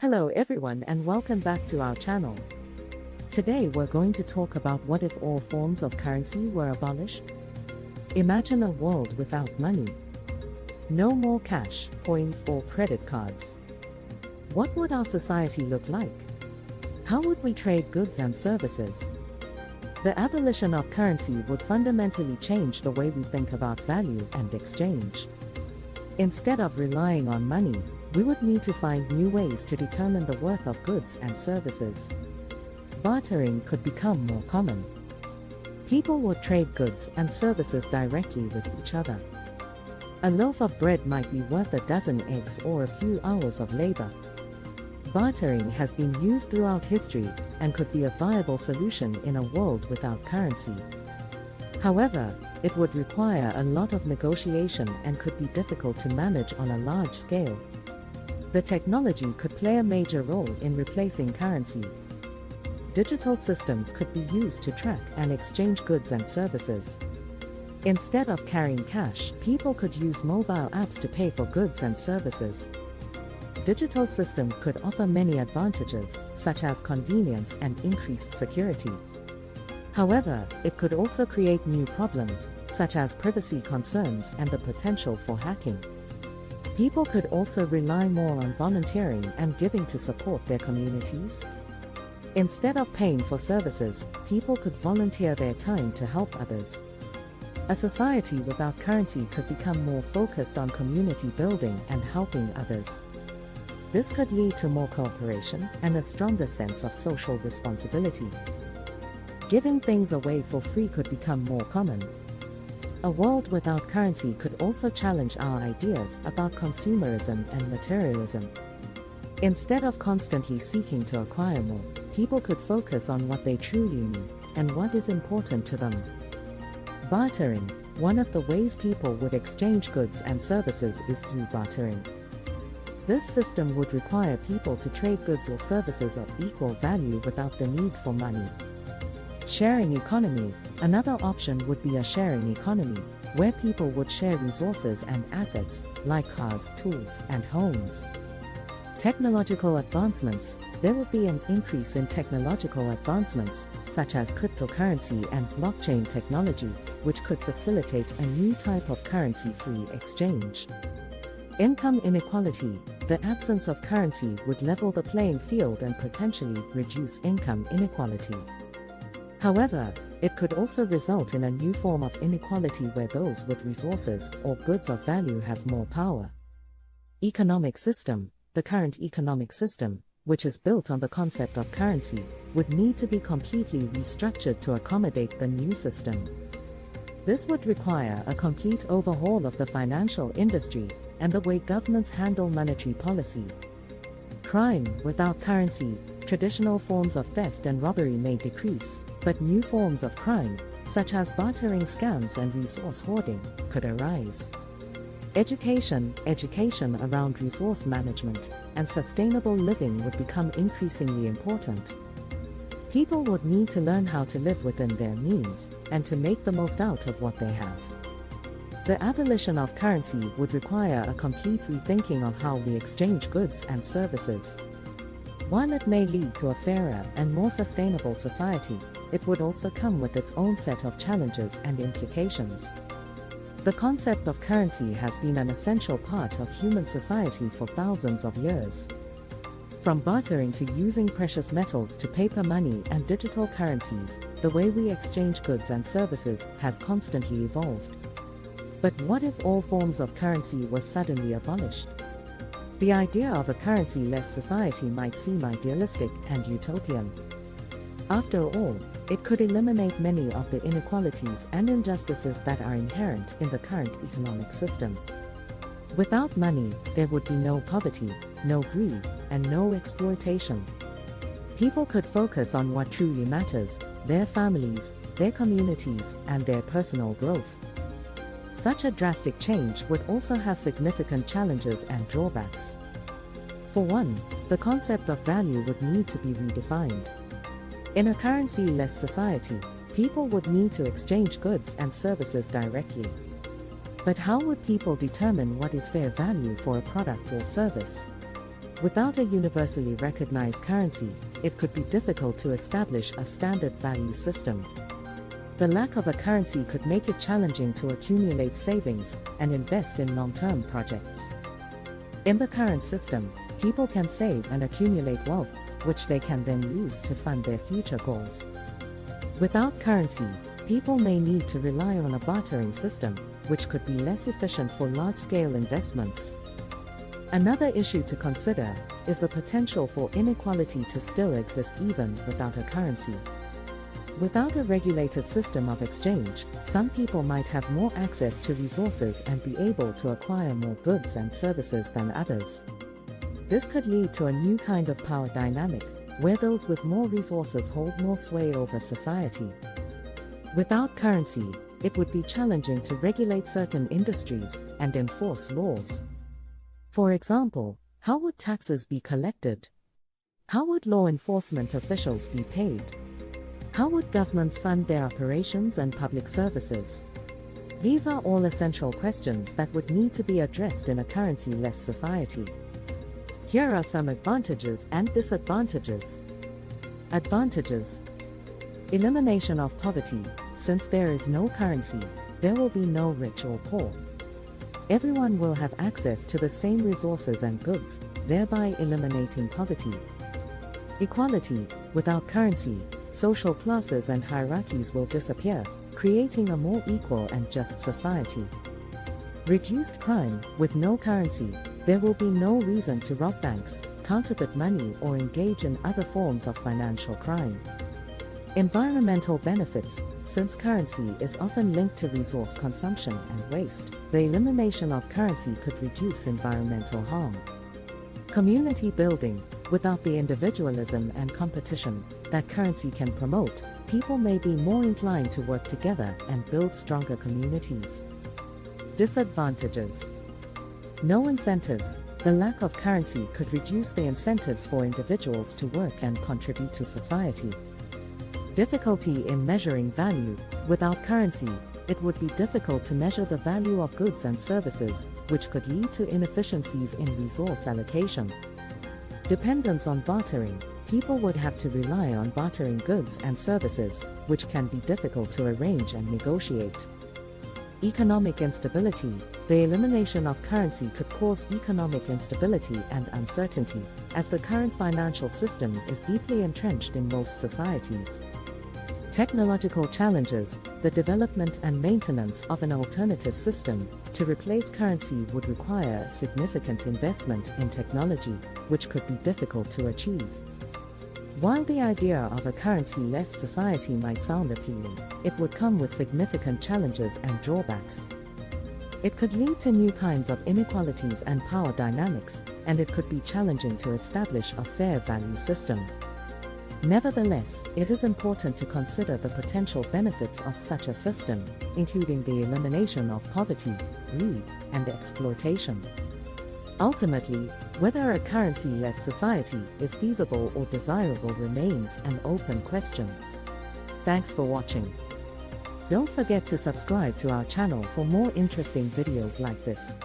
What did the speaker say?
Hello everyone and welcome back to our channel. Today we're going to talk about what if all forms of currency were abolished? Imagine a world without money. No more cash, coins or credit cards. What would our society look like? How would we trade goods and services? The abolition of currency would fundamentally change the way we think about value and exchange. Instead of relying on money, we would need to find new ways to determine the worth of goods and services. Bartering could become more common. People would trade goods and services directly with each other. A loaf of bread might be worth a dozen eggs or a few hours of labor. Bartering has been used throughout history and could be a viable solution in a world without currency. However, it would require a lot of negotiation and could be difficult to manage on a large scale. The technology could play a major role in replacing currency. Digital systems could be used to track and exchange goods and services. Instead of carrying cash, people could use mobile apps to pay for goods and services. Digital systems could offer many advantages, such as convenience and increased security. However, it could also create new problems, such as privacy concerns and the potential for hacking. People could also rely more on volunteering and giving to support their communities. Instead of paying for services, people could volunteer their time to help others. A society without currency could become more focused on community building and helping others. This could lead to more cooperation and a stronger sense of social responsibility. Giving things away for free could become more common. A world without currency could also challenge our ideas about consumerism and materialism. Instead of constantly seeking to acquire more, people could focus on what they truly need and what is important to them. Bartering. One of the ways people would exchange goods and services is through bartering. This system would require people to trade goods or services of equal value without the need for money. Sharing economy. Another option would be a sharing economy, where people would share resources and assets, like cars, tools, and homes. Technological advancements. There would be an increase in technological advancements, such as cryptocurrency and blockchain technology, which could facilitate a new type of currency-free exchange. Income inequality. The absence of currency would level the playing field and potentially reduce income inequality. However, it could also result in a new form of inequality where those with resources or goods of value have more power. Economic system. The current economic system, which is built on the concept of currency, would need to be completely restructured to accommodate the new system. This would require a complete overhaul of the financial industry and the way governments handle monetary policy. Crime. Without currency, traditional forms of theft and robbery may decrease, but new forms of crime, such as bartering scams and resource hoarding, could arise. Education around resource management and sustainable living would become increasingly important. People would need to learn how to live within their means and to make the most out of what they have. The abolition of currency would require a complete rethinking of how we exchange goods and services. While it may lead to a fairer and more sustainable society, it would also come with its own set of challenges and implications. The concept of currency has been an essential part of human society for thousands of years. From bartering to using precious metals to paper money and digital currencies, the way we exchange goods and services has constantly evolved. But what if all forms of currency were suddenly abolished? The idea of a currency-less society might seem idealistic and utopian. After all, it could eliminate many of the inequalities and injustices that are inherent in the current economic system. Without money, there would be no poverty, no greed, and no exploitation. People could focus on what truly matters: their families, their communities, and their personal growth. Such a drastic change would also have significant challenges and drawbacks. For one, the concept of value would need to be redefined. In a currency-less society, people would need to exchange goods and services directly. But how would people determine what is fair value for a product or service? Without a universally recognized currency, it could be difficult to establish a standard value system. The lack of a currency could make it challenging to accumulate savings and invest in long-term projects. In the current system, people can save and accumulate wealth, which they can then use to fund their future goals. Without currency, people may need to rely on a bartering system, which could be less efficient for large-scale investments. Another issue to consider is the potential for inequality to still exist even without a currency. Without a regulated system of exchange, some people might have more access to resources and be able to acquire more goods and services than others. This could lead to a new kind of power dynamic, where those with more resources hold more sway over society. Without currency, it would be challenging to regulate certain industries and enforce laws. For example, how would taxes be collected? How would law enforcement officials be paid? How would governments fund their operations and public services? These are all essential questions that would need to be addressed in a currency-less society. Here are some advantages and disadvantages. Advantages: elimination of poverty. Since there is no currency, there will be no rich or poor. Everyone will have access to the same resources and goods, thereby eliminating poverty. Equality. Without currency, social classes and hierarchies will disappear, creating a more equal and just society. Reduced crime. With no currency, there will be no reason to rob banks, counterfeit money, or engage in other forms of financial crime. Environmental benefits. Since currency is often linked to resource consumption and waste, the elimination of currency could reduce environmental harm. Community building. Without the individualism and competition that currency can promote, people may be more inclined to work together and build stronger communities. Disadvantages: no incentives. The lack of currency could reduce the incentives for individuals to work and contribute to society. Difficulty in measuring value. Without currency, it would be difficult to measure the value of goods and services, which could lead to inefficiencies in resource allocation. Dependence on bartering. People would have to rely on bartering goods and services, which can be difficult to arrange and negotiate. Economic instability. The elimination of currency could cause economic instability and uncertainty, as the current financial system is deeply entrenched in most societies. Technological challenges. The development and maintenance of an alternative system to replace currency would require significant investment in technology, which could be difficult to achieve. While the idea of a currency-less society might sound appealing, it would come with significant challenges and drawbacks. It could lead to new kinds of inequalities and power dynamics, and it could be challenging to establish a fair value system. Nevertheless, it is important to consider the potential benefits of such a system, including the elimination of poverty, greed, and exploitation. Ultimately, whether a currency-less society is feasible or desirable remains an open question. Thanks for watching. Don't forget to subscribe to our channel for more interesting videos like this.